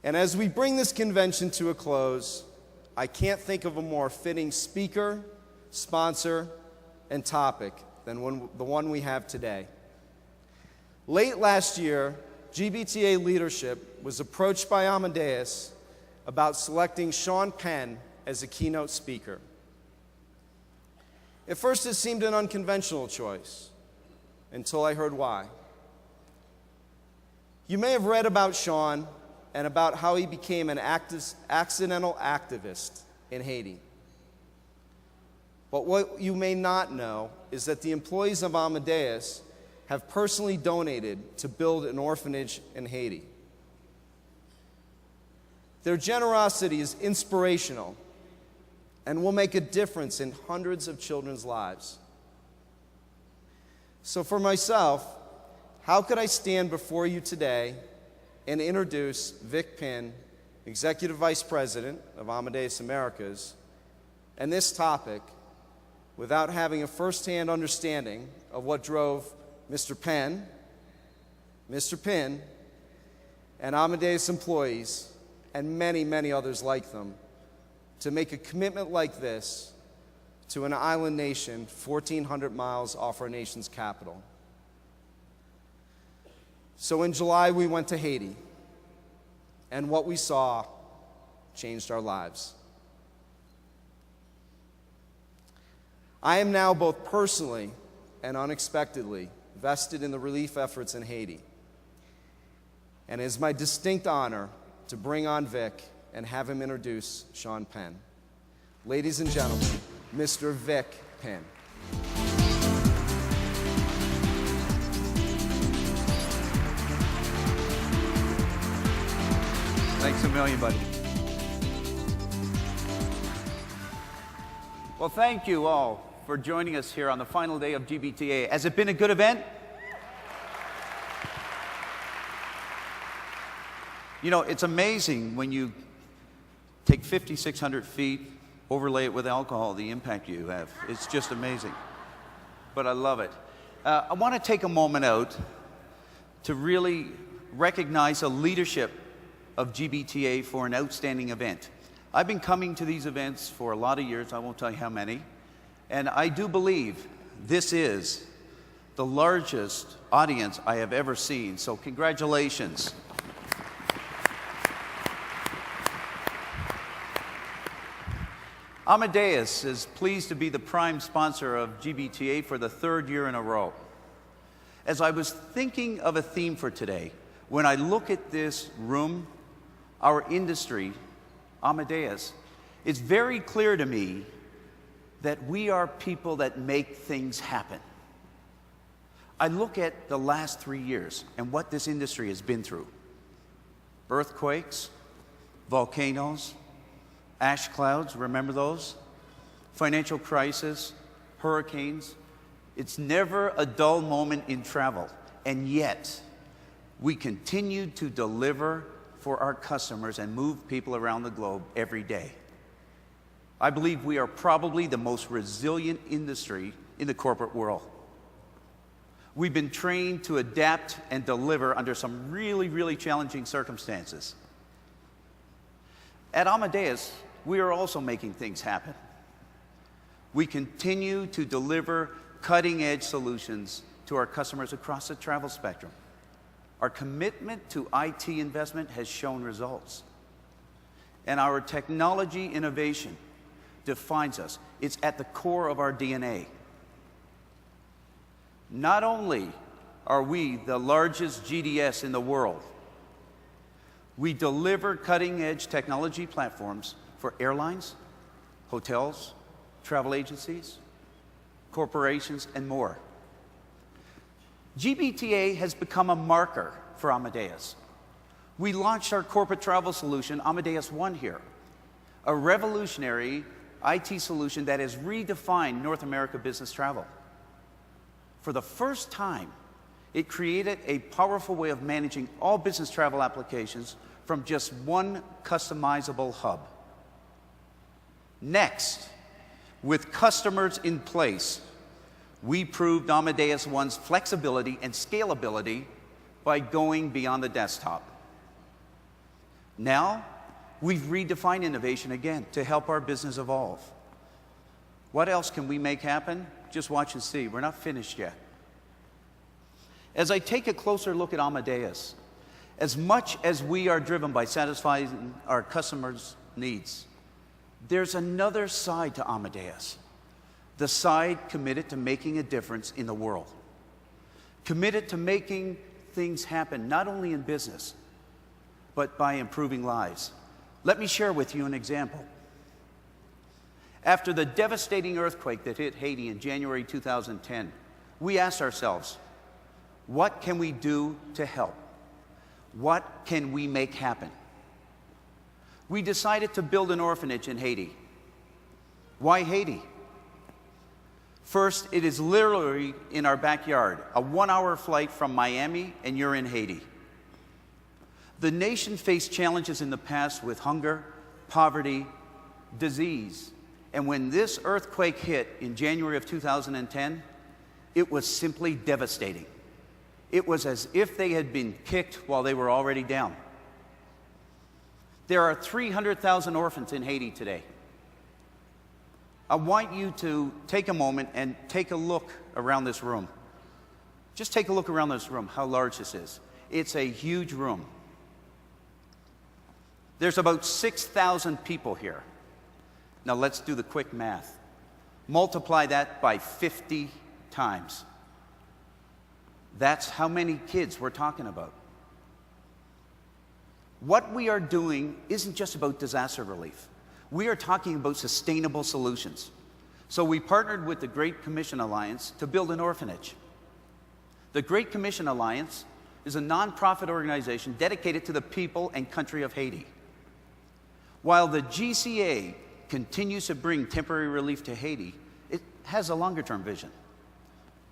And as we bring this convention to a close, I can't think of a more fitting speaker, sponsor, and topic than the one we have today. Late last year, GBTA leadership was approached by Amadeus about selecting Sean Penn as a keynote speaker. At first, it seemed an unconventional choice, until I heard why. You may have read about Sean and about how he became an accidental activist in Haiti. But what you may not know is that the employees of Amadeus have personally donated to build an orphanage in Haiti. Their generosity is inspirational and will make a difference in hundreds of children's lives. So for myself, how could I stand before you today and introduce Vic Pynn, Executive Vice President of Amadeus Americas, and this topic without having a firsthand understanding of what drove Mr. Penn, Mr. Pynn, and Amadeus employees, and many, many others like them, to make a commitment like this to an island nation 1,400 miles off our nation's capital. So in July, we went to Haiti, and what we saw changed our lives. I am now both personally and unexpectedly vested in the relief efforts in Haiti, and it is my distinct honor to bring on Vic and have him introduce Sean Penn. Ladies and gentlemen, Mr. Vic Pynn. Thanks a million, buddy. Well, thank you all for joining us here on the final day of GBTA. Has it been a good event? You know, it's amazing when you take 5,600 feet, overlay it with alcohol, the impact you have. It's just amazing. But I love it. I want to take a moment out to really recognize the leadership of GBTA for an outstanding event. I've been coming to these events for a lot of years, I won't tell you how many, and I do believe this is the largest audience I have ever seen, so congratulations. Amadeus is pleased to be the prime sponsor of GBTA for the third year in a row. As I was thinking of a theme for today, when I look at this room, our industry, Amadeus, it's very clear to me that we are people that make things happen. I look at the last 3 years and what this industry has been through. Earthquakes, volcanoes, ash clouds, remember those? Financial crisis, hurricanes. It's never a dull moment in travel, and yet we continue to deliver for our customers and move people around the globe every day. I believe we are probably the most resilient industry in the corporate world. We've been trained to adapt and deliver under some really, really challenging circumstances. At Amadeus, we are also making things happen. We continue to deliver cutting-edge solutions to our customers across the travel spectrum. Our commitment to IT investment has shown results. And our technology innovation defines us. It's at the core of our DNA. Not only are we the largest GDS in the world, we deliver cutting-edge technology platforms for airlines, hotels, travel agencies, corporations, and more. GBTA has become a marker for Amadeus. We launched our corporate travel solution, Amadeus One, here, a revolutionary IT solution that has redefined North America business travel. For the first time, it created a powerful way of managing all business travel applications from just one customizable hub. Next, with customers in place, we proved Amadeus One's flexibility and scalability by going beyond the desktop. Now, we've redefined innovation again to help our business evolve. What else can we make happen? Just watch and see. We're not finished yet. As I take a closer look at Amadeus, as much as we are driven by satisfying our customers' needs, there's another side to Amadeus, the side committed to making a difference in the world, committed to making things happen, not only in business, but by improving lives. Let me share with you an example. After the devastating earthquake that hit Haiti in January 2010, we asked ourselves, what can we do to help? What can we make happen? We decided to build an orphanage in Haiti. Why Haiti? First, it is literally in our backyard, a 1-hour flight from Miami, and you're in Haiti. The nation faced challenges in the past with hunger, poverty, disease. And when this earthquake hit in January of 2010, it was simply devastating. It was as if they had been kicked while they were already down. There are 300,000 orphans in Haiti today. I want you to take a moment and take a look around this room. Just take a look around this room, how large this is. It's a huge room. There's about 6,000 people here. Now let's do the quick math. Multiply that by 50 times. That's how many kids we're talking about. What we are doing isn't just about disaster relief. We are talking about sustainable solutions. So we partnered with the Great Commission Alliance to build an orphanage. The Great Commission Alliance is a nonprofit organization dedicated to the people and country of Haiti. While the GCA continues to bring temporary relief to Haiti, it has a longer-term vision,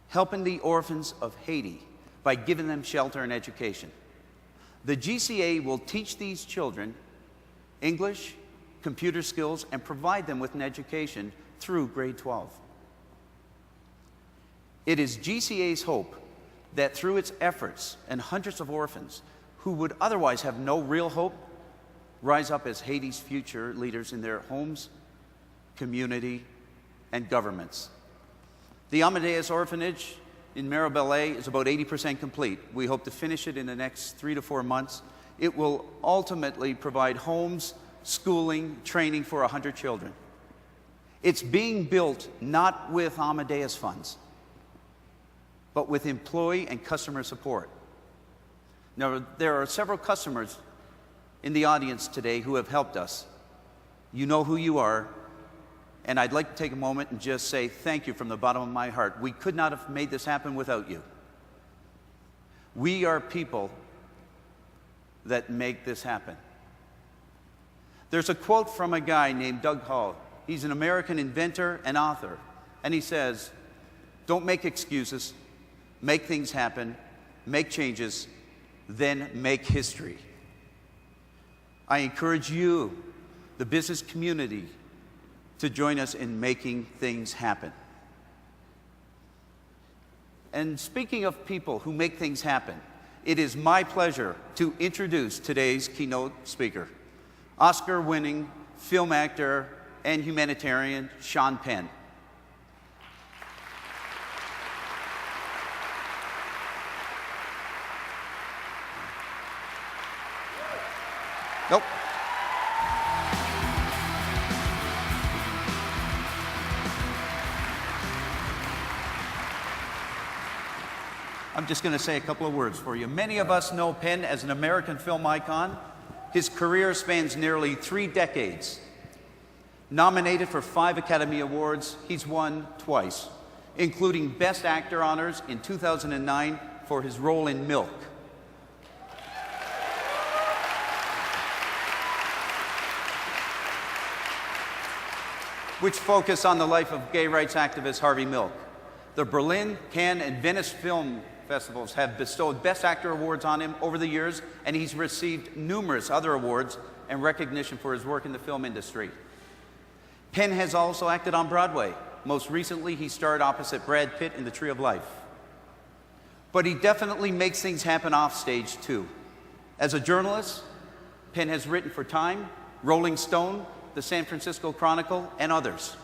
helping the orphans of Haiti by giving them shelter and education. The GCA will teach these children English, computer skills, and provide them with an education through grade 12. It is GCA's hope that through its efforts and hundreds of orphans who would otherwise have no real hope rise up as Haiti's future leaders in their homes, community, and governments. The Amadeus Orphanage in Maribel is about 80% complete. We hope to finish it in the next 3 to 4 months. It will ultimately provide homes, schooling, training for 100 children. It's being built not with Amadeus funds, but with employee and customer support. Now, there are several customers in the audience today who have helped us. You know who you are, and I'd like to take a moment and just say thank you from the bottom of my heart. We could not have made this happen without you. We are people that make this happen. There's a quote from a guy named Doug Hall. He's an American inventor and author, and he says, "Don't make excuses, make things happen, make changes, then make history." I encourage you, the business community, to join us in making things happen. And speaking of people who make things happen, it is my pleasure to introduce today's keynote speaker, Oscar-winning film actor and humanitarian Sean Penn. Nope. I'm just going to say a couple of words for you. Many of us know Penn as an American film icon. His career spans nearly 3 decades. Nominated for 5 Academy Awards, he's won twice, including Best Actor honors in 2009 for his role in Milk. Which focused on the life of gay rights activist Harvey Milk. The Berlin, Cannes, and Venice film festivals have bestowed Best Actor awards on him over the years, and he's received numerous other awards and recognition for his work in the film industry. Penn has also acted on Broadway. Most recently, he starred opposite Brad Pitt in The Tree of Life. But he definitely makes things happen off stage, too. As a journalist, Penn has written for Time, Rolling Stone, the San Francisco Chronicle, and others.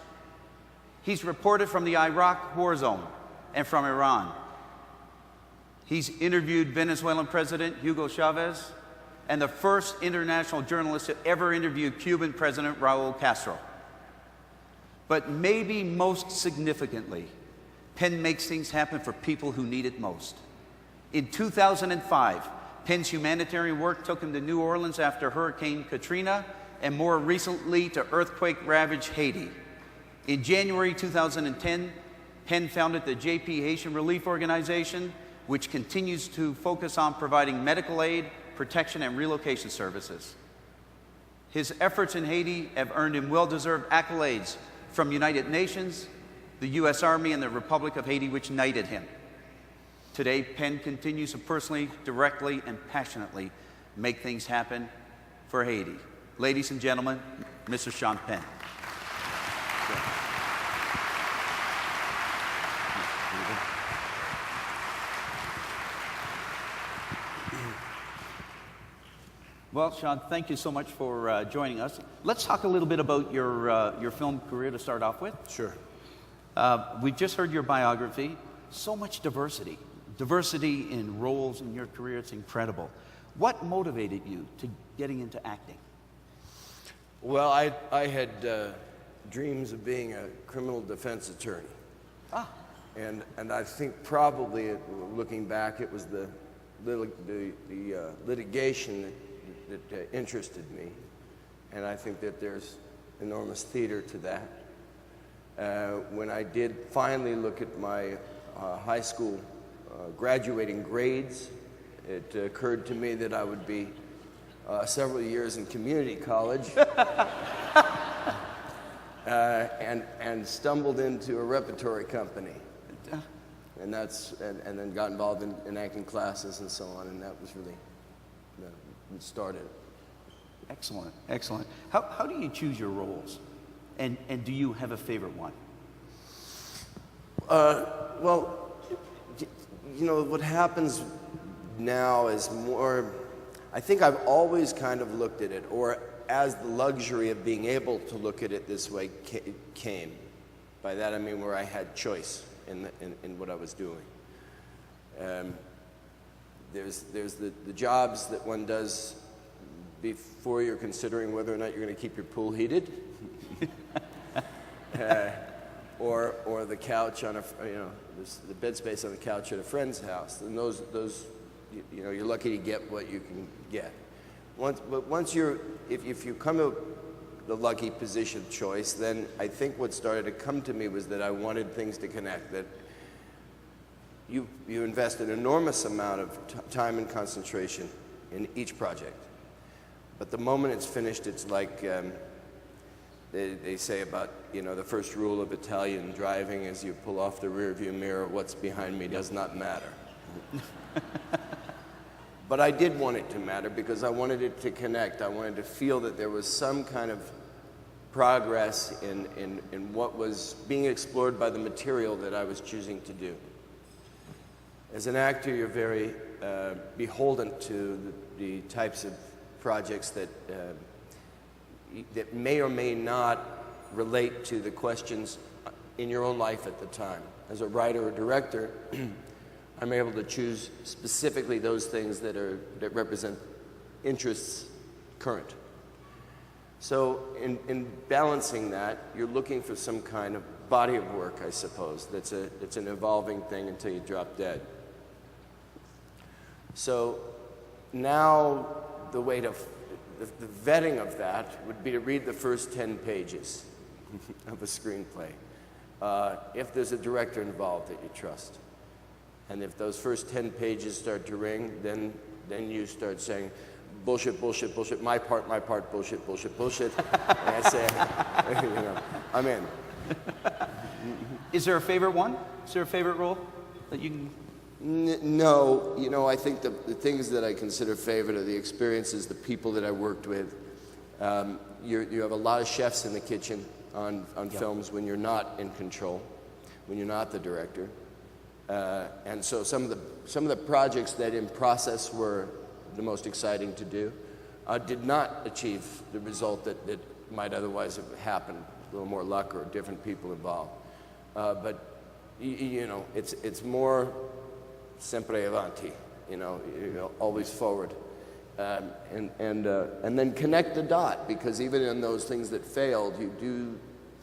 He's reported from the Iraq war zone and from Iran. He's interviewed Venezuelan President Hugo Chavez and the first international journalist to ever interview Cuban President Raul Castro. But maybe most significantly, Penn makes things happen for people who need it most. In 2005, Penn's humanitarian work took him to New Orleans after Hurricane Katrina, and more recently to earthquake-ravaged Haiti. In January 2010, Penn founded the JP Haitian Relief Organization, which continues to focus on providing medical aid, protection, and relocation services. His efforts in Haiti have earned him well-deserved accolades from United Nations, the U.S. Army, and the Republic of Haiti, which knighted him. Today, Penn continues to personally, directly, and passionately make things happen for Haiti. Ladies and gentlemen, Mr. Sean Penn. Well, Sean, thank you so much for joining us. Let's talk a little bit about your film career to start off with. Sure. We've just heard your biography. So much diversity. Diversity in roles in your career, it's incredible. What motivated you to getting into acting? Well, I had dreams of being a criminal defense attorney. Ah. And I think probably, looking back, it was the litigation that interested me. And I think that there's enormous theater to that. When I did finally look at my high school graduating grades, it occurred to me that I would be several years in community college and stumbled into a repertory company. And then got involved in acting classes and so on, and that was really what started. Excellent, excellent. How do you choose your roles? And do you have a favorite one? Well, you know, what happens now is more, I think I've always kind of looked at it, or as the luxury of being able to look at it this way came. By that I mean where I had choice in what I was doing. There's the jobs that one does before you're considering whether or not you're going to keep your pool heated, or the couch on the bed space on the couch at a friend's house. And those you know, you're lucky to get what you can get. If you come to the lucky position choice, then I think what started to come to me was that I wanted things to connect, that you invest an enormous amount of time and concentration in each project. But the moment it's finished, it's like they say about, you know, the first rule of Italian driving is you pull off the rear view mirror, what's behind me does not matter. But I did want it to matter because I wanted it to connect. I wanted to feel that there was some kind of progress in what was being explored by the material that I was choosing to do. As an actor, you're very beholden to the types of projects that may or may not relate to the questions in your own life at the time. As a writer or director, I'm able to choose specifically those things that represent interests current. So in balancing that, you're looking for some kind of body of work, I suppose. It's an evolving thing until you drop dead. So now the vetting of that would be to read the first 10 pages of a screenplay. If there's a director involved that you trust. And if those first 10 pages start to ring, then you start saying, bullshit, bullshit, bullshit, my part, bullshit, bullshit, bullshit. And I say, you know, I'm in. Is there a favorite one? Is there a favorite role that you can? No, you know, I think the things that I consider favorite are the experiences, the people that I worked with. You have a lot of chefs in the kitchen on films when you're not in control, when you're not the director. And so some of the projects that in process were the most exciting to do, did not achieve the result that might otherwise have happened. A little more luck or different people involved. But you know, it's more sempre avanti. You know, always forward. And then connect the dot, because even in those things that failed, you do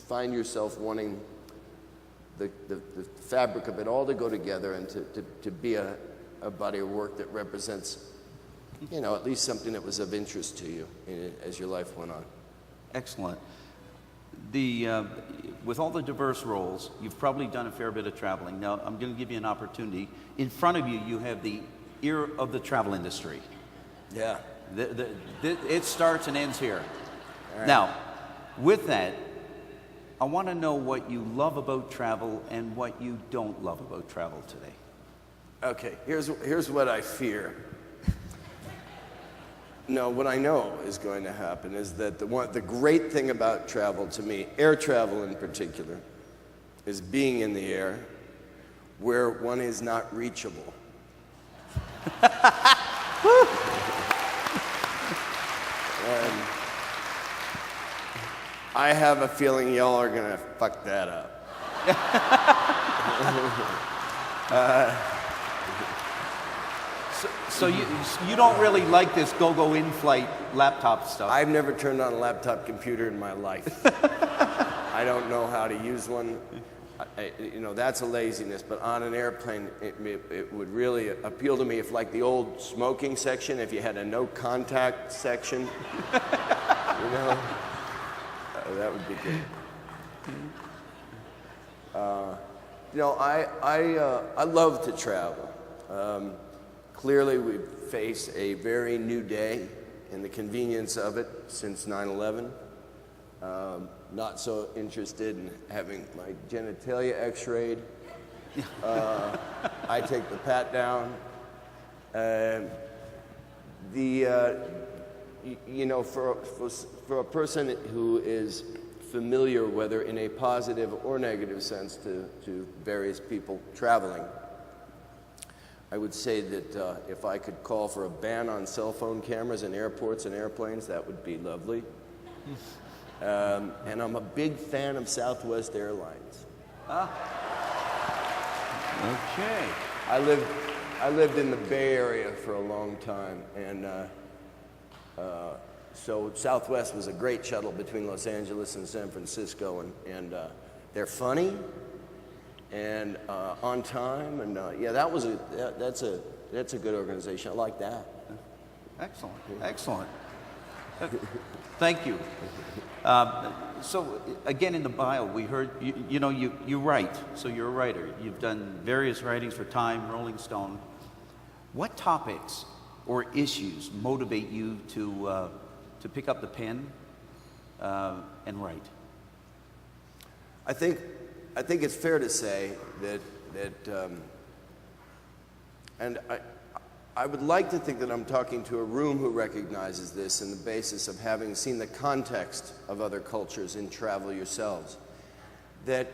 find yourself wanting the fabric of it all to go together and to be a body of work that represents, you know, at least something that was of interest to you as your life went on. Excellent. With all the diverse roles, you've probably done a fair bit of traveling. Now, I'm going to give you an opportunity. In front of you, you have the ear of the travel industry. Yeah. It starts and ends here. All right. Now, with that, I want to know what you love about travel and what you don't love about travel today. Okay, here's what I fear. No, what I know is going to happen is that the great thing about travel to me, air travel in particular, is being in the air where one is not reachable. And I have a feeling y'all are gonna fuck that up. So you don't really like this go-go in-flight laptop stuff? I've never turned on a laptop computer in my life. I don't know how to use one. You know, that's a laziness, but on an airplane, it would really appeal to me if, like the old smoking section, if you had a no contact section, you know, that would be good. You know, I love to travel. Clearly, we face a very new day in the convenience of it since 9/11. Not so interested in having my genitalia x-rayed. I take the pat down. You know, for a person who is familiar, whether in a positive or negative sense, to various people traveling, I would say that if I could call for a ban on cell phone cameras in airports and airplanes, that would be lovely. And I'm a big fan of Southwest Airlines. Okay. I lived in the Bay Area for a long time, and so Southwest was a great shuttle between Los Angeles and San Francisco, and they're funny and on time, and yeah, that's a good organization. I like that. Excellent. Excellent. Thank you. So again, in the bio, we heard you write. So you're a writer. You've done various writings for Time, Rolling Stone. What topics or issues motivate you to pick up the pen and write? I think it's fair to say that and I would like to think that I'm talking to a room who recognizes this in the basis of having seen the context of other cultures in travel yourselves. That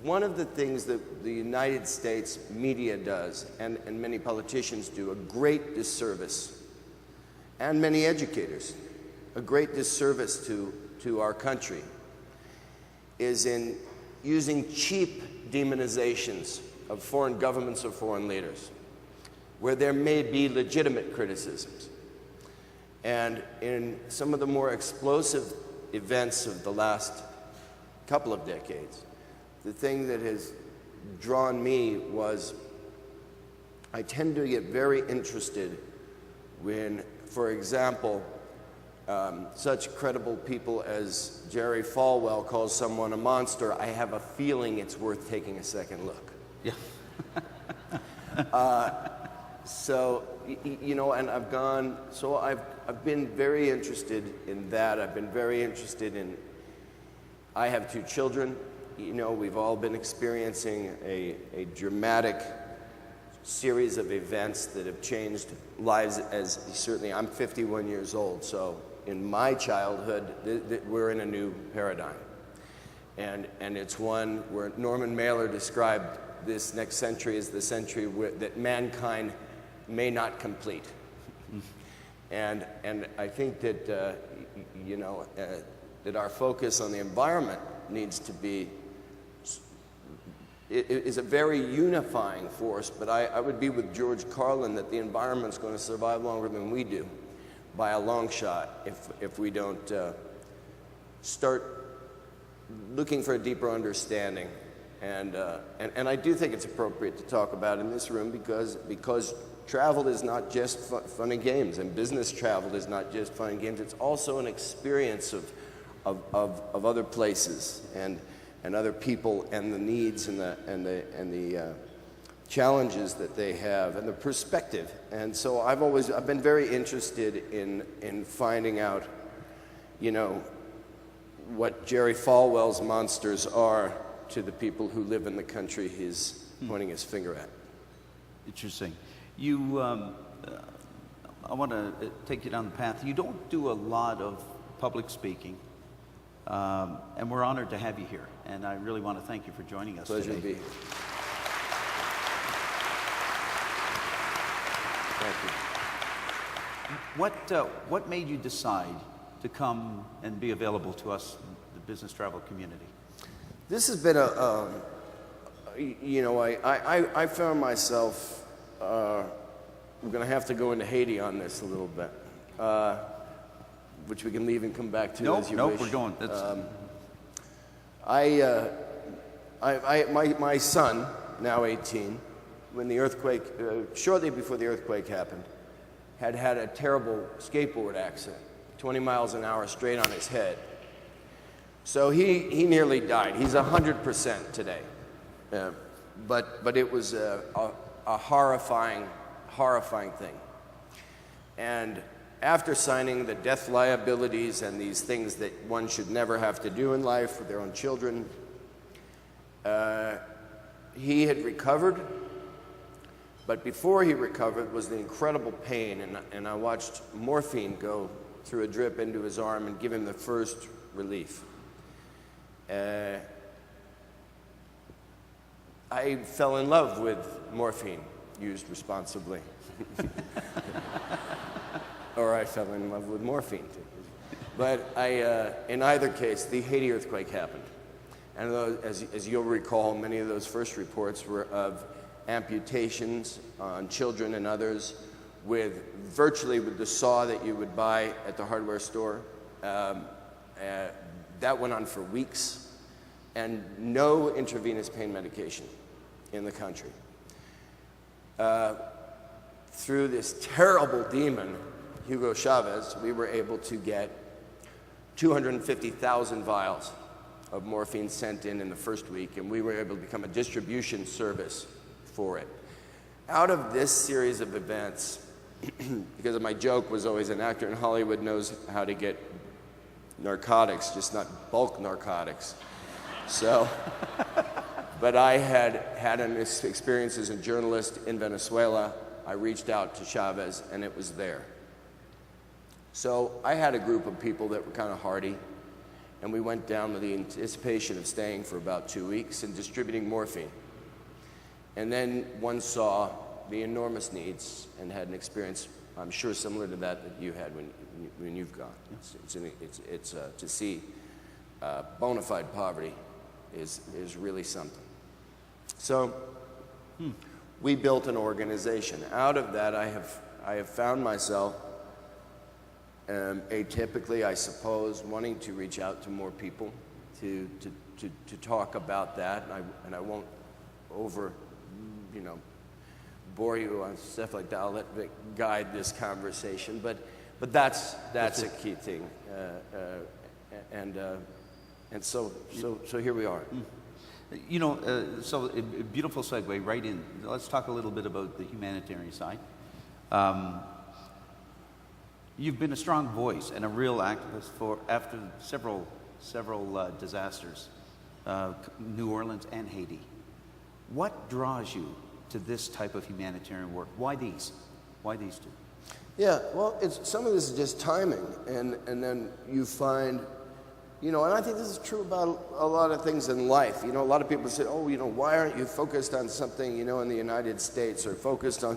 one of the things that the United States media does, and many politicians do, a great disservice, and many educators, a great disservice to our country, is in using cheap demonizations of foreign governments or foreign leaders, where there may be legitimate criticisms. And in some of the more explosive events of the last couple of decades, the thing that has drawn me was I tend to get very interested when, for example, such credible people as Jerry Falwell calls someone a monster. I have a feeling it's worth taking a second look. Yeah. So, you know, and I've been very interested in that. I've been very interested in, I have 2 children. You know, we've all been experiencing a dramatic series of events that have changed lives. As certainly, I'm 51 years old, so in my childhood, we're in a new paradigm. And it's one where Norman Mailer described this next century as the century that mankind may not complete. And I think that, that our focus on the environment needs to be, it is a very unifying force, but I would be with George Carlin that the environment's going to survive longer than we do by a long shot if we don't start looking for a deeper understanding. And I do think it's appropriate to talk about in this room because travel is not just fun and games, and business travel is not just fun and games. It's also an experience of other places and other people and the needs and the challenges that they have and the perspective. And so I've been very interested in finding out, what Jerry Falwell's monsters are to the people who live in the country he's pointing his finger at. Interesting. I want to take you down the path. You don't do a lot of public speaking, and we're honored to have you here. And I really want to thank you for joining us Pleasure today. to be here. Thank you. What made you decide to come and be available to us, the business travel community? This has been I found myself, I'm going to have to go into Haiti on this a little bit, which we can leave and come back to as you wish. We're going. My son, now 18, when the earthquake, shortly before the earthquake happened, had a terrible skateboard accident, 20 miles an hour straight on his head. So he nearly died. He's 100% today. But it was a horrifying thing. And after signing the death liabilities and these things that one should never have to do in life with their own children, he had recovered. But before he recovered was the incredible pain, and I watched morphine go through a drip into his arm and give him the first relief. I fell in love with morphine used responsibly. Or I fell in love with morphine too. But in either case, the Haiti earthquake happened. And as you'll recall, many of those first reports were of amputations on children and others virtually with the saw that you would buy at the hardware store. That went on for weeks, and no intravenous pain medication in the country. Through this terrible demon, Hugo Chavez, we were able to get 250,000 vials of morphine sent in the first week, and we were able to become a distribution service for it. Out of this series of events, because my joke was always an actor in Hollywood knows how to get narcotics, just not bulk narcotics. So, but I had an experience as a journalist in Venezuela. I reached out to Chavez, and it was there. So I had a group of people that were kind of hardy, and we went down with the anticipation of staying for about 2 weeks and distributing morphine. And then one saw the enormous needs and had an experience, I'm sure, similar to that you had when you've gone. It's to see bona fide poverty is really something. So we built an organization. Out of that, I have found myself atypically, I suppose, wanting to reach out to more people to talk about that, and I won't bore you on stuff like that. I'll let Vic guide this conversation, but that's a key thing, and so here we are. So a beautiful segue right in. Let's talk a little bit about the humanitarian side. You've been a strong voice and a real activist after several disasters, New Orleans and Haiti. What draws you to this type of humanitarian work? Why these? Why these two? Yeah, well, some of this is just timing, and then you find, and I think this is true about a lot of things in life. A lot of people say, why aren't you focused on something, in the United States, or focused on,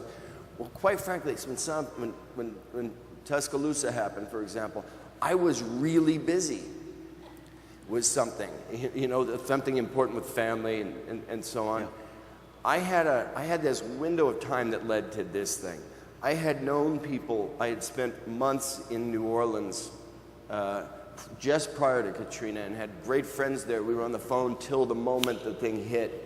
well, quite frankly, it's when Tuscaloosa happened, for example, I was really busy with something, something important with family and so on. Yeah. I had this window of time that led to this thing. I had known people, I had spent months in New Orleans just prior to Katrina and had great friends there. We were on the phone till the moment the thing hit.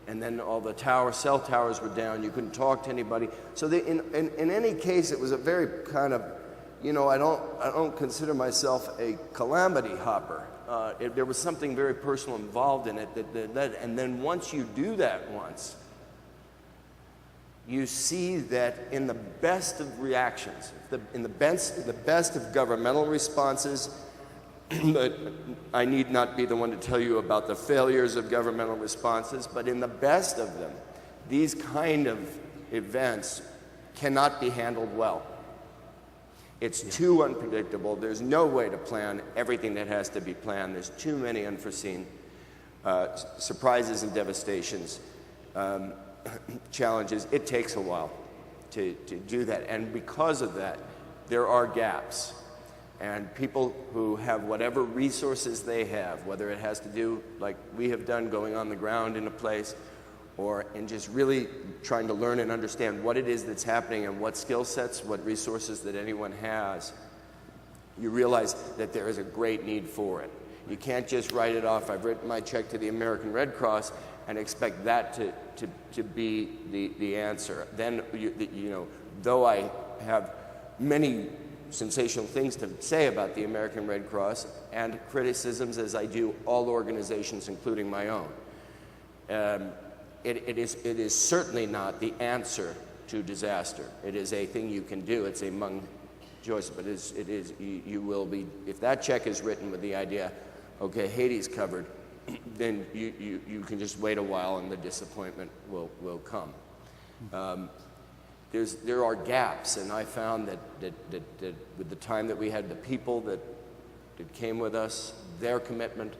And then all the cell towers were down. You couldn't talk to anybody. So in any case, it was a very kind of, I don't consider myself a calamity hopper. There was something very personal involved in it that led. And then once you do that once, you see that in the best of reactions, in the best of governmental responses, but I need not be the one to tell you about the failures of governmental responses, but in the best of them, these kind of events cannot be handled well. It's too unpredictable. There's no way to plan everything that has to be planned. There's too many unforeseen surprises and devastations, challenges. It takes a while to do that. And because of that, there are gaps. And people who have whatever resources they have, whether it has to do, like we have done, going on the ground in a place, or in just really trying to learn and understand what it is that's happening and what skill sets, what resources that anyone has, you realize that there is a great need for it. You can't just write it off. I've written my check to the American Red Cross and expect that to be the answer. Then, though I have many sensational things to say about the American Red Cross and criticisms, as I do all organizations, including my own. It is certainly not the answer to disaster. It is a thing you can do. It's among choices, but you will be, if that check is written with the idea, okay, Haiti's covered, then you can just wait a while and the disappointment will come. There are gaps, and I found that with the time that we had, the people that came with us, their commitment,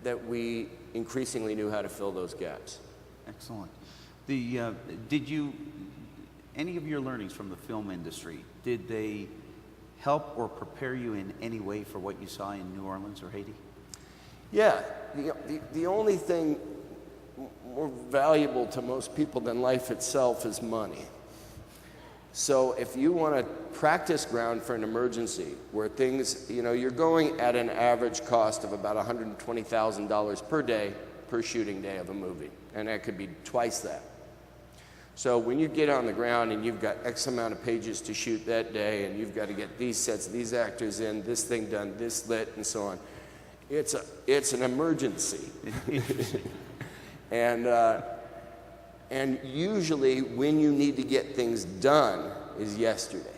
that we increasingly knew how to fill those gaps. Excellent. Did you, any of your learnings from the film industry, did they help or prepare you in any way for what you saw in New Orleans or Haiti? Yeah, the only thing more valuable to most people than life itself is money. So if you want a practice ground for an emergency where things, you're going at an average cost of about $120,000 per day, per shooting day of a movie, and that could be twice that. So when you get on the ground and you've got X amount of pages to shoot that day, and you've got to get these sets, these actors in, this thing done, this lit, and so on, it's an emergency. And usually when you need to get things done is yesterday.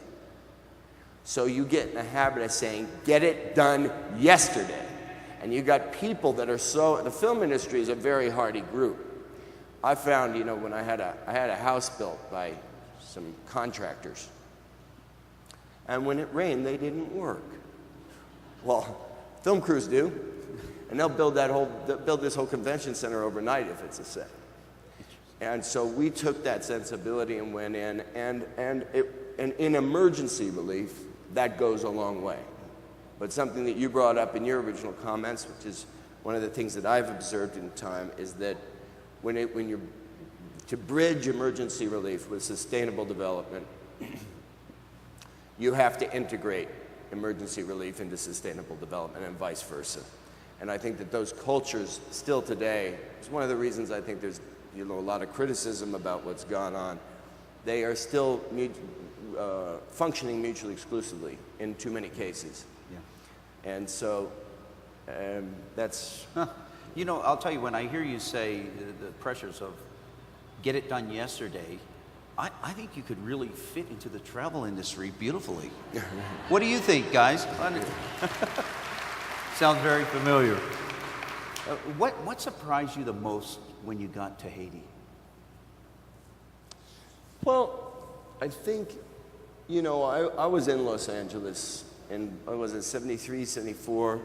So you get in the habit of saying, get it done yesterday. And you got people that are the film industry is a very hardy group. I found, when I had a house built by some contractors, and when it rained, they didn't work. Well, film crews do, and they'll build this whole convention center overnight if it's a set. And so we took that sensibility and went in, and in emergency relief, that goes a long way. But something that you brought up in your original comments, which is one of the things that I've observed in time, is that when you're to bridge emergency relief with sustainable development, you have to integrate emergency relief into sustainable development and vice versa. And I think that those cultures still today, it's one of the reasons I think there's a lot of criticism about what's gone on. They are still functioning mutually exclusively in too many cases. Yeah. And so that's... Huh. I'll tell you, when I hear you say the pressures of get it done yesterday, I think you could really fit into the travel industry beautifully. What do you think, guys? Sounds very familiar. What surprised you the most when you got to Haiti? Well, I think, I was in Los Angeles in, was it 73, 74,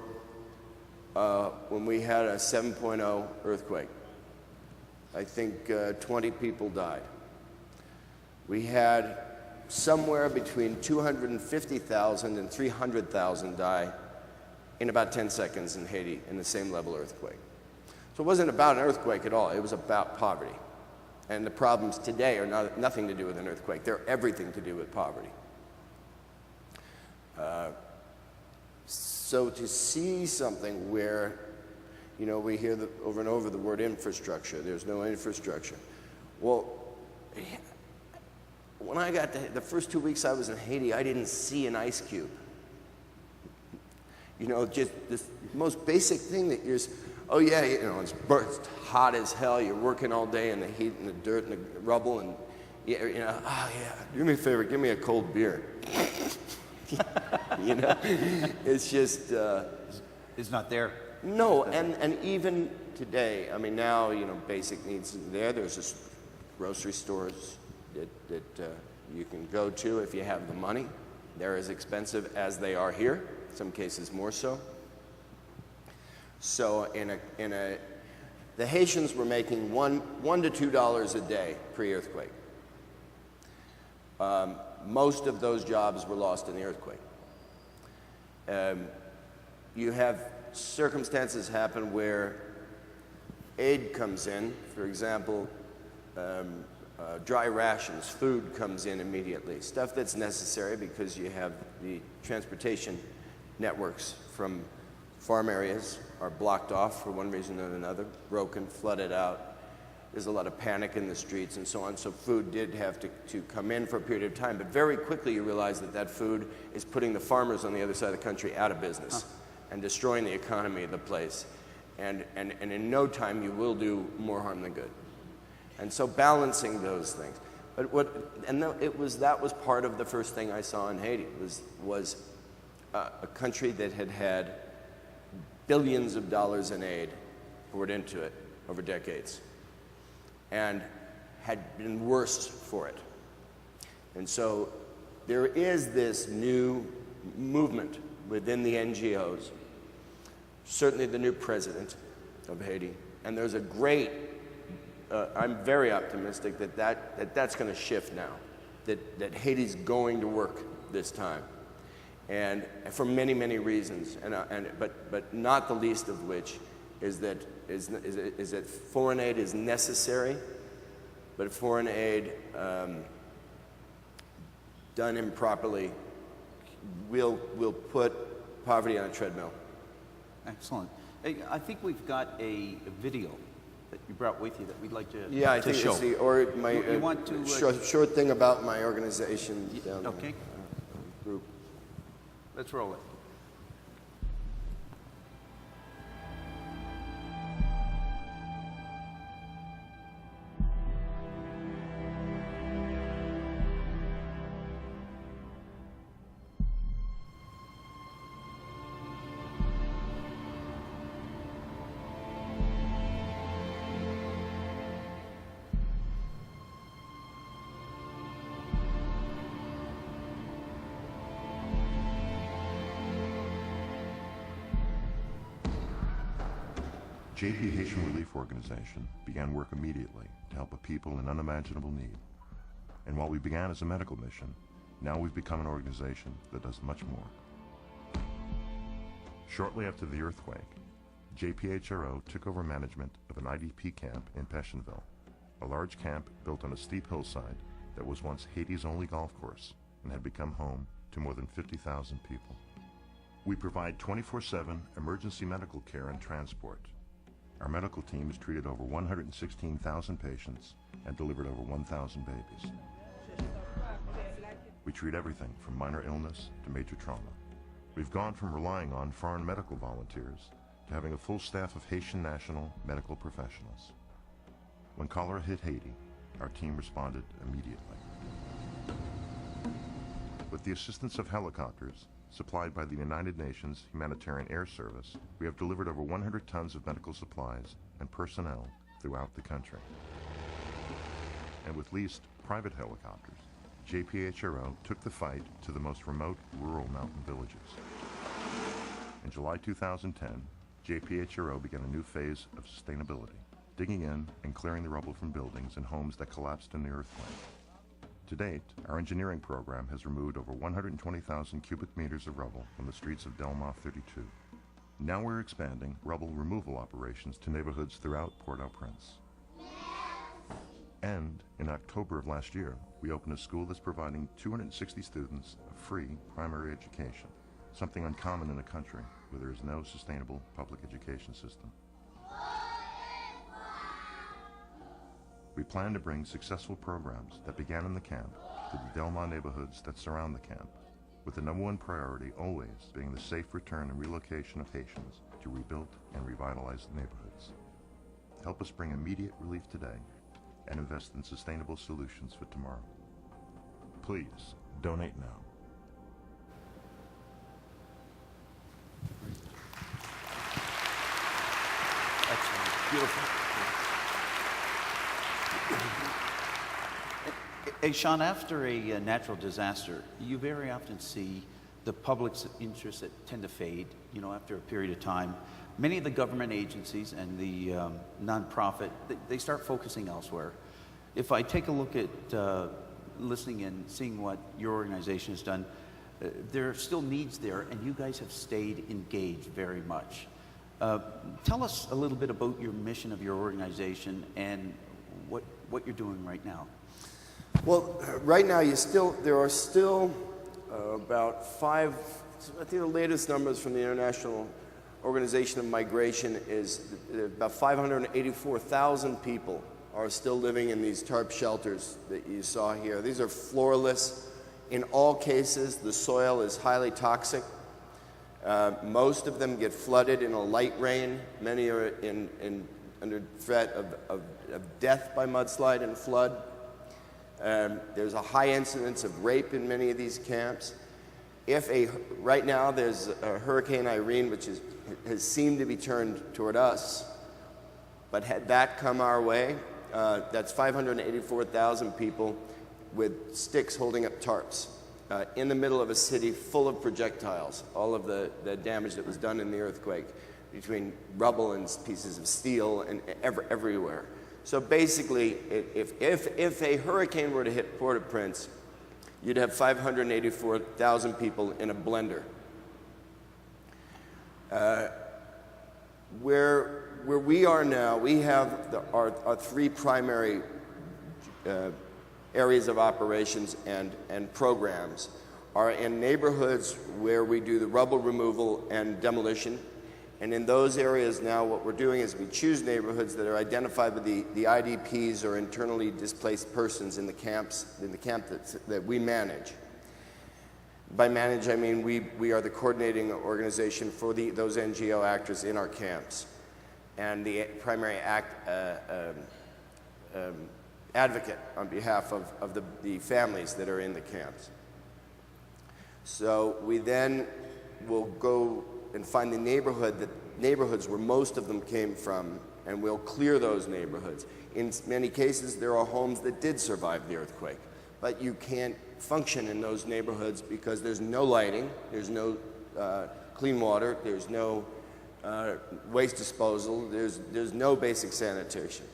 when we had a 7.0 earthquake. I think 20 people died. We had somewhere between 250,000 and 300,000 die in about 10 seconds in Haiti in the same level earthquake. So it wasn't about an earthquake at all, it was about poverty. And the problems today are nothing to do with an earthquake, they're everything to do with poverty. So to see something where, you know, we hear over and over the word infrastructure, there's no infrastructure. Well, when I got the first 2 weeks I was in Haiti, I didn't see an ice cube. You know, just this most basic thing that you're, oh yeah, you know, it's hot as hell, you're working all day in the heat and the dirt and the rubble, and you know, oh yeah, do me a favor, give me a cold beer. You know, it's just... It's not there. No, and even today, I mean, now, you know, basic needs are there. There's just grocery stores that you can go to if you have the money. They're as expensive as they are here, in some cases more so. So the Haitians were making $1 to $2 a day pre-earthquake. Most of those jobs were lost in the earthquake. You have circumstances happen where aid comes in. For example, dry rations, food comes in immediately. Stuff that's necessary because you have the transportation networks from farm areas are blocked off for one reason or another, broken, flooded out. There's a lot of panic in the streets and so on, so food did have to come in for a period of time, but very quickly you realize that that food is putting the farmers on the other side of the country out of business and destroying the economy of the place. And in no time you will do more harm than good. And so balancing those things. But that was part of the first thing I saw in Haiti, was a country that had had billions of dollars in aid poured into it over decades, and had been worse for it. And so there is this new movement within the NGOs, certainly the new president of Haiti, and there's a great, I'm very optimistic that's going to shift now, that Haiti's going to work this time, and for many, many reasons, but not the least of which is that foreign aid is necessary, but foreign aid done improperly will put poverty on a treadmill. Excellent. Hey, I think we've got a video that you brought with you that we'd like to Yeah, I think show. it's my You want to, short thing about my organization down there. Okay. Group. Let's roll it. JP Haitian Relief Organization began work immediately to help a people in unimaginable need. And while we began as a medical mission, now we've become an organization that does much more. Shortly after the earthquake, JPHRO took over management of an IDP camp in Pennsonville, a large camp built on a steep hillside that was once Haiti's only golf course and had become home to more than 50,000 people. We provide 24/7 emergency medical care and transport. Our medical team has treated over 116,000 patients and delivered over 1,000 babies. We treat everything from minor illness to major trauma. We've gone from relying on foreign medical volunteers to having a full staff of Haitian national medical professionals. When cholera hit Haiti, our team responded immediately. With the assistance of helicopters supplied by the United Nations Humanitarian Air Service, we have delivered over 100 tons of medical supplies and personnel throughout the country. And with leased private helicopters, JPHRO took the fight to the most remote rural mountain villages. In July 2010, JPHRO began a new phase of sustainability, digging in and clearing the rubble from buildings and homes that collapsed in the earthquake. To date, our engineering program has removed over 120,000 cubic meters of rubble from the streets of Delmar 32. Now we're expanding rubble removal operations to neighborhoods throughout Port-au-Prince. And in October of last year, we opened a school that's providing 260 students a free primary education, something uncommon in a country where there is no sustainable public education system. We plan to bring successful programs that began in the camp to the Delmar neighborhoods that surround the camp, with the #1 priority always being the safe return and relocation of Haitians to rebuilt and revitalized neighborhoods. Help us bring immediate relief today and invest in sustainable solutions for tomorrow. Please, donate now. Excellent. Beautiful. Hey, Sean, after a natural disaster, you very often see the public's interests that tend to fade, after a period of time. Many of the government agencies and the nonprofit, they start focusing elsewhere. If I take a look at listening and seeing what your organization has done, there are still needs there, and you guys have stayed engaged very much. Tell us a little bit about your mission of your organization and what you're doing right now. Well, right now there are still about I think the latest numbers from the International Organization of Migration is about 584,000 people are still living in these tarp shelters that you saw here. These are floorless. In all cases, the soil is highly toxic. Most of them get flooded in a light rain. Many are under threat of death by mudslide and flood. There's a high incidence of rape in many of these camps. Right now there's a Hurricane Irene, which has seemed to be turned toward us, but had that come our way, that's 584,000 people with sticks holding up tarps in the middle of a city full of projectiles, all of the damage that was done in the earthquake, between rubble and pieces of steel and everywhere. So basically, if a hurricane were to hit Port-au-Prince, you'd have 584,000 people in a blender. Where we are now, we have our 3 primary areas of operations and programs are in neighborhoods where we do the rubble removal and demolition. And in those areas now, what we're doing is we choose neighborhoods that are identified with the IDPs or internally displaced persons in the camp that we manage. By manage, I mean we are the coordinating organization for those NGO actors in our camps, and the primary advocate on behalf of the families that are in the camps. So we then will go and find the neighborhoods where most of them came from, and we'll clear those neighborhoods. In many cases, there are homes that did survive the earthquake, but you can't function in those neighborhoods because there's no lighting, there's no clean water, there's no waste disposal, there's no basic sanitation.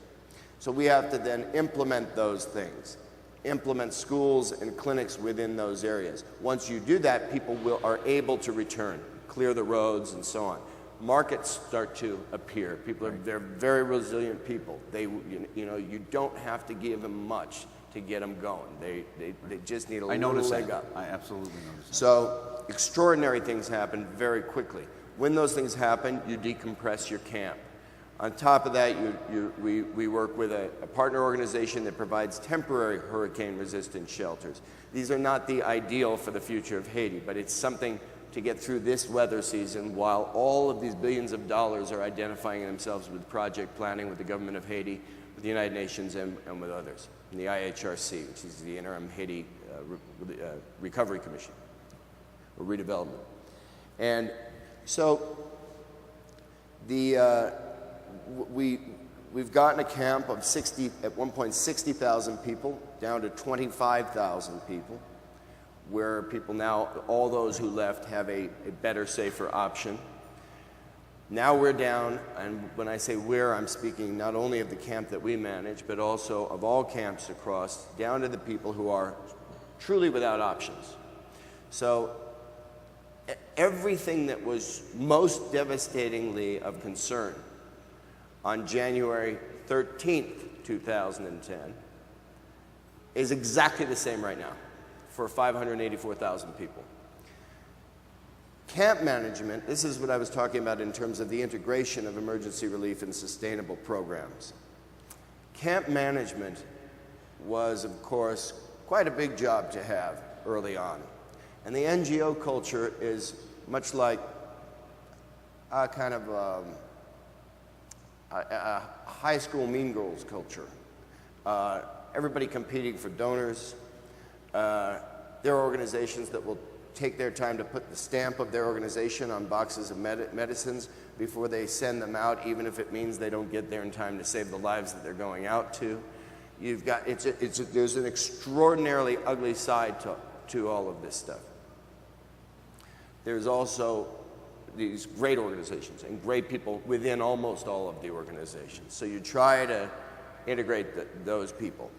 So we have to then implement those things, implement schools and clinics within those areas. Once you do that, people are able to return, clear the roads and so on. Markets start to appear. They're very resilient people. You don't have to give them much to get them going. They just need a little leg up. I absolutely notice that. So extraordinary things happen very quickly. When those things happen, you decompress your camp. On top of that, we work with a partner organization that provides temporary hurricane-resistant shelters. These are not the ideal for the future of Haiti, but it's something to get through this weather season while all of these billions of dollars are identifying themselves with project planning with the government of Haiti, with the United Nations, and with others, and the IHRC, which is the Interim Haiti Recovery Commission, or redevelopment. And so we've gotten a camp of at one point 60,000 people down to 25,000 people, where people now, all those who left, have a better, safer option. Now we're down, and when I say we're, I'm speaking not only of the camp that we manage, but also of all camps across, down to the people who are truly without options. So everything that was most devastatingly of concern on January 13th, 2010, is exactly the same right now for 584,000 people. Camp management, this is what I was talking about in terms of the integration of emergency relief and sustainable programs. Camp management was, of course, quite a big job to have early on. And the NGO culture is much like a kind of a high school mean girls culture. Everybody competing for donors. There are organizations that will take their time to put the stamp of their organization on boxes of medicines before they send them out, even if it means they don't get there in time to save the lives that they're going out to. You've got, there's an extraordinarily ugly side to all of this stuff. There's also these great organizations and great people within almost all of the organizations. So you try to integrate those people.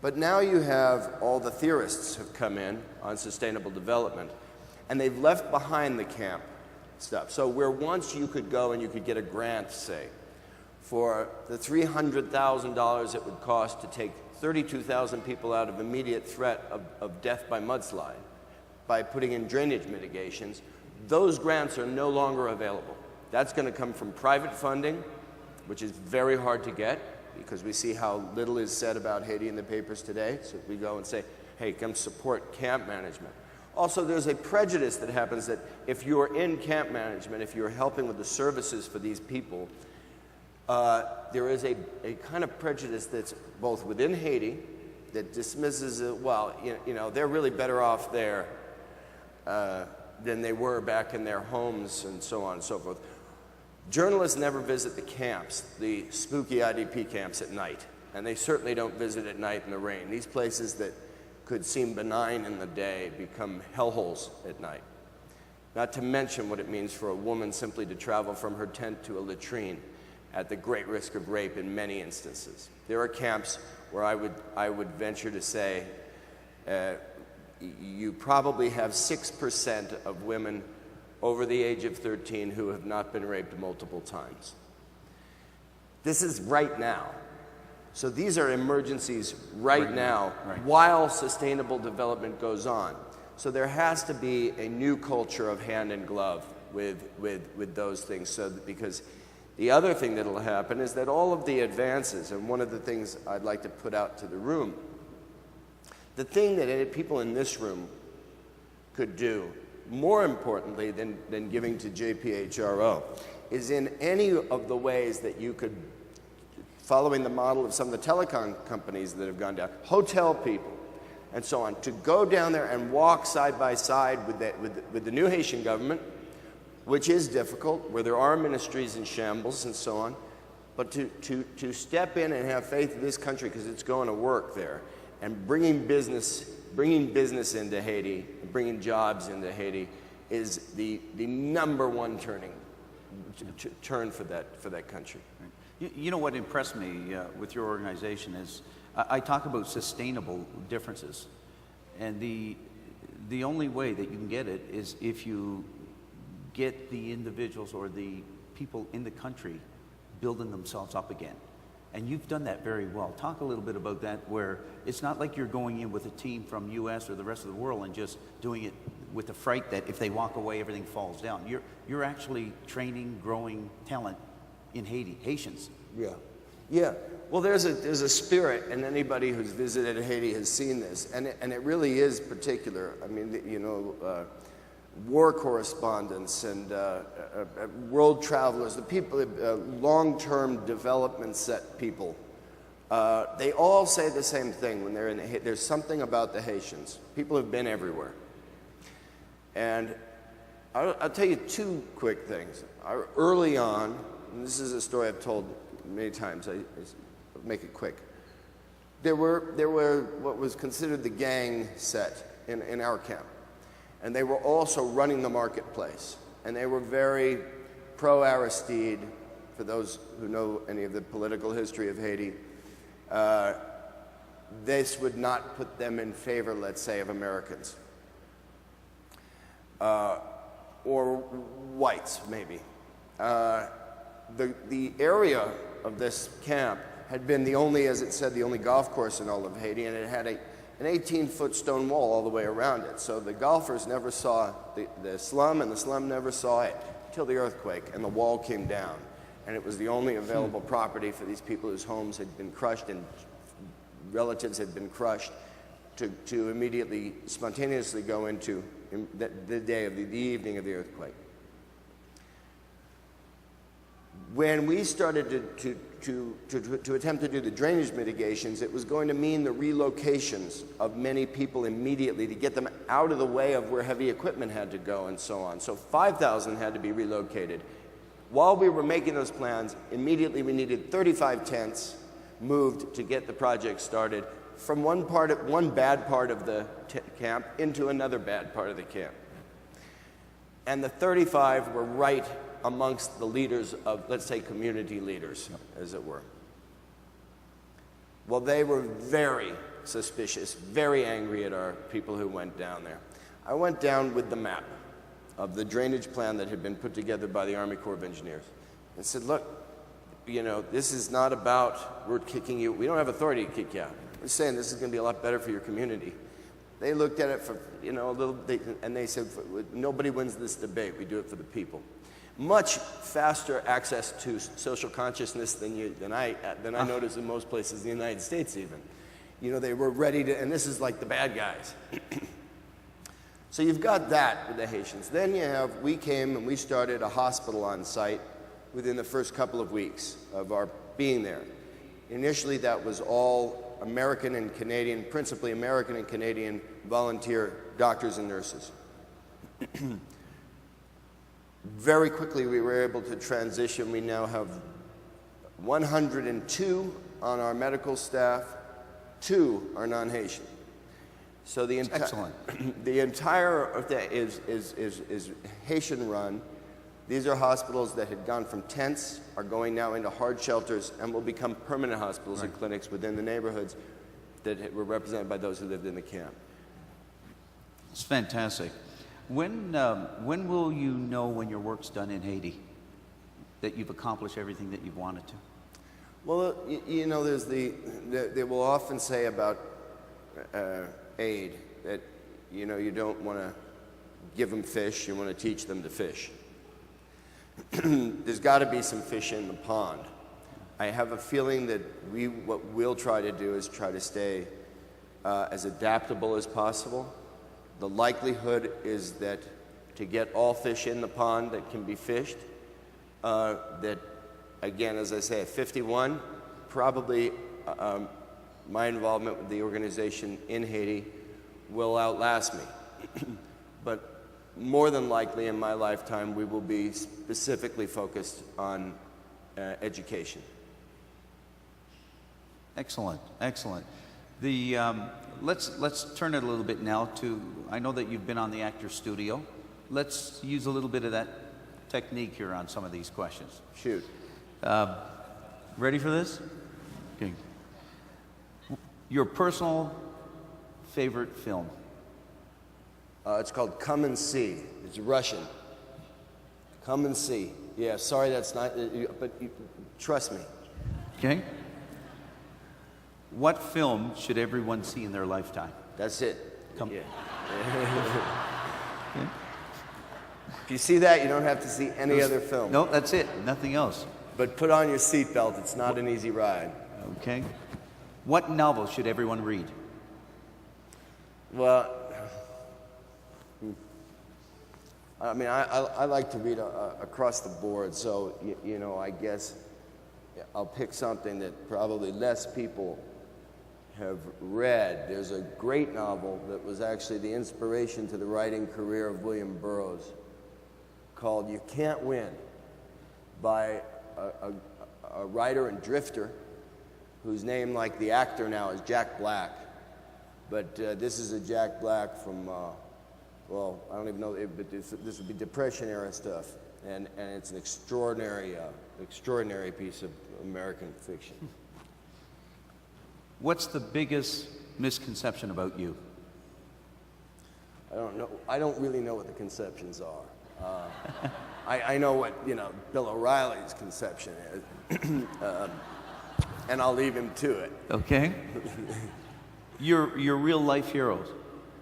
But now you have all the theorists have come in on sustainable development, and they've left behind the camp stuff. So where once you could go and you could get a grant, say, for the $300,000 it would cost to take 32,000 people out of immediate threat of death by mudslide by putting in drainage mitigations, those grants are no longer available. That's going to come from private funding, which is very hard to get, because we see how little is said about Haiti in the papers today. So we go and say, hey, come support camp management. Also, there's a prejudice that happens that if you're in camp management, if you're helping with the services for these people, there is a kind of prejudice that's both within Haiti that dismisses it, well, you know, they're really better off there than they were back in their homes and so on and so forth. Journalists never visit the camps, the spooky IDP camps at night, and they certainly don't visit at night in the rain. These places that could seem benign in the day become hellholes at night. Not to mention what it means for a woman simply to travel from her tent to a latrine at the great risk of rape in many instances. There are camps where I would venture to say you probably have 6% of women over the age of 13 who have not been raped multiple times. This is right now. So these are emergencies right now, while sustainable development goes on. So there has to be a new culture of hand in glove with those things. So that, because the other thing that will happen is that all of the advances, and one of the things I'd like to put out to the room, the thing that people in this room could do, more importantly than giving to JPHRO, is in any of the ways that you could, following the model of some of the telecom companies that have gone down, hotel people and so on, to go down there and walk side by side with the new Haitian government, which is difficult, where there are ministries in shambles and so on, but to step in and have faith in this country because it's going to work there, and bringing business into Haiti, bringing jobs into Haiti, is the number one turn for that country. You know what impressed me with your organization is I talk about sustainable differences, and the only way that you can get it is if you get the individuals or the people in the country building themselves up again. And you've done that very well. Talk a little bit about that, where it's not like you're going in with a team from US or the rest of the world and just doing it with the fright that if they walk away, everything falls down. You're actually training, growing talent in Haiti, Haitians. Yeah. Well, there's a spirit, and anybody who's visited Haiti has seen this, and it really is particular. I mean, you know, war correspondents and world travelers, the people, long-term development set people, they all say the same thing when they're in there's something about the Haitians. People have been everywhere. And I'll tell you two quick things. Early on, and this is a story I've told many times, I make it quick. There were what was considered the gang set in our camp. And they were also running the marketplace. And they were very pro-Aristide, for those who know any of the political history of Haiti, this would not put them in favor, let's say, of Americans. Or whites, maybe. The area of this camp had been the only, as it said, the only golf course in all of Haiti, and it had an 18-foot stone wall all the way around it. So the golfers never saw the slum, and the slum never saw it till the earthquake, and the wall came down. And it was the only available property for these people whose homes had been crushed and relatives had been crushed to immediately, spontaneously go into the day of the evening of the earthquake. When we started to attempt to do the drainage mitigations, it was going to mean the relocations of many people immediately to get them out of the way of where heavy equipment had to go and so on. So 5,000 had to be relocated. While we were making those plans, immediately we needed 35 tents moved to get the project started from one bad part of the camp into another bad part of the camp. And the 35 were right amongst the leaders of, let's say, community leaders, as it were. Well, they were very suspicious, very angry at our people who went down there. I went down with the map of the drainage plan that had been put together by the Army Corps of Engineers and said, look, you know, this is not about we're kicking you. We don't have authority to kick you out. We're saying this is going to be a lot better for your community. They looked at it for, you know, a little bit, and they said, nobody wins this debate. We do it for the people. Much faster access to social consciousness than I noticed in most places in the United States even. You know, they were ready to, and this is like the bad guys. So you've got that with the Haitians. Then you have, we came and we started a hospital on site within the first couple of weeks of our being there. Initially that was all American and Canadian, principally American and Canadian volunteer doctors and nurses. Very quickly we were able to transition. We now have 102 on our medical staff, 2 are non-Haitian. So the entire thing is Haitian run. These are hospitals that had gone from tents, are going now into hard shelters, and will become permanent hospitals and clinics within the neighborhoods that were represented by those who lived in the camp. It's fantastic. When will you know when your work's done in Haiti, that you've accomplished everything that you've wanted to? Well, you know, there's they will often say about aid that, you know, you don't want to give them fish, you want to teach them to fish. There's got to be some fish in the pond. I have a feeling that what we'll try to do is try to stay as adaptable as possible. The likelihood is that to get all fish in the pond that can be fished, that, again, as I say, at 51, probably my involvement with the organization in Haiti will outlast me. But more than likely in my lifetime, we will be specifically focused on education. Excellent, excellent. The, let's turn it a little bit now to, I know that you've been on the Actors Studio. Let's use a little bit of that technique here on some of these questions. Shoot. Ready for this? Okay. Your personal favorite film? It's called Come and See. It's Russian. Come and See. Yeah, sorry that's not, but trust me. Okay. What film should everyone see in their lifetime? That's it. Come. Yeah. Okay. If you see that, you don't have to see any other film. No, that's it. Nothing else. But put on your seatbelt. It's not an easy ride. Okay. What novel should everyone read? Well, I mean, I like to read across the board, so, you know, I guess I'll pick something that probably less people have read. There's a great novel that was actually the inspiration to the writing career of William Burroughs called You Can't Win, by a writer and drifter whose name, like the actor now, is Jack Black. But this is a Jack Black from, well, I don't even know, but this would be Depression era stuff. and it's an extraordinary piece of American fiction. What's the biggest misconception about you? I don't know. I don't really know what the conceptions are. I know what Bill O'Reilly's conception is, and I'll leave him to it. Okay. Your real life heroes.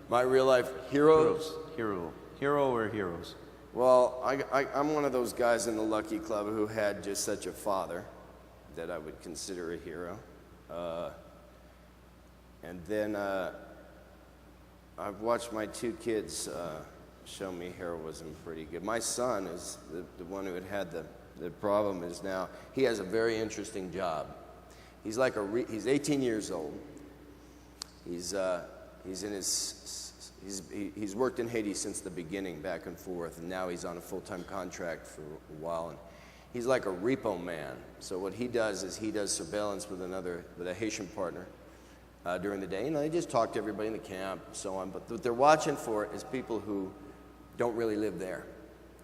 My real life heroes. Hero or heroes? Well, I'm one of those guys in the Lucky Club who had just such a father that I would consider a hero. And then I've watched my two kids show me heroism pretty good. My son is the one who had the problem is now, he has a very interesting job. He's like he's 18 years old. He's worked in Haiti since the beginning, back and forth, and now he's on a full-time contract for a while. And he's like a repo man. So what he does is he does surveillance with a Haitian partner during the day. They just talk to everybody in the camp and so on. But what they're watching for is people who don't really live there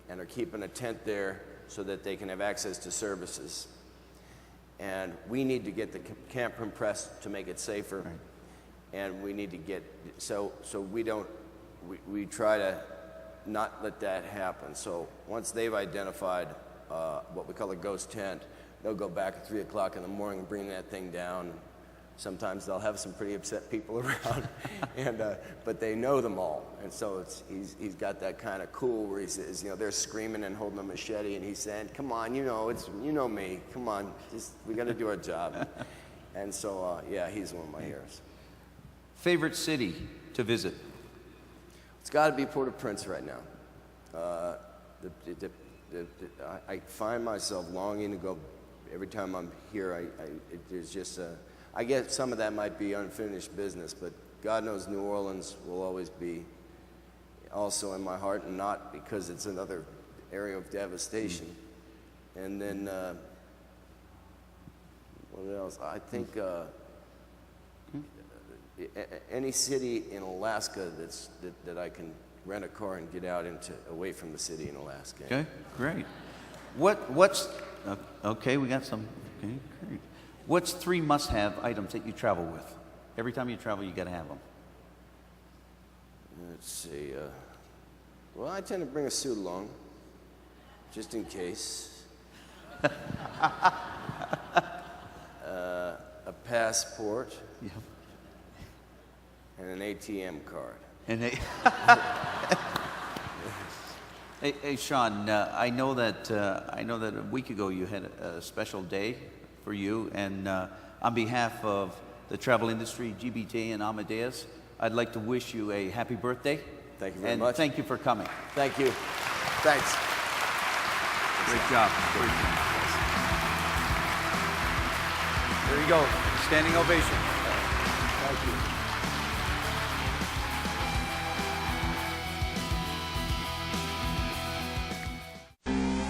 and are keeping a tent there so that they can have access to services. And we need to get the camp compressed to make it safer. Right. And we need to get, so we try to not let that happen. So once they've identified what we call a ghost tent, they'll go back at 3 o'clock in the morning and bring that thing down. Sometimes they'll have some pretty upset people around, but they know them all. And so he's got that kind of cool where he says, they're screaming and holding a machete, and he's saying, come on, you know me, come on, we got to do our job. And so, yeah, he's one of my heroes. Favorite city to visit? It's got to be Port-au-Prince right now. I find myself longing to go. Every time I'm here, there's just I guess some of that might be unfinished business, but God knows New Orleans will always be also in my heart, and not because it's another area of devastation. And then what else? I think any city in Alaska that I can rent a car and get out away from the city in Alaska. Okay, great. What's okay? We got some. Okay, great. What's 3 must-have items that you travel with? Every time you travel, you got to have them. Let's see. Well, I tend to bring a suit along, just in case. A passport. Yep. And an ATM card. Hey, Sean. I know that a week ago you had a special day for you, and on behalf of the travel industry, GBTA, and Amadeus, I'd like to wish you a happy birthday. Thank you very much. And thank you for coming. Thank you. Thanks. Great job. There you go. Standing ovation. Thank you.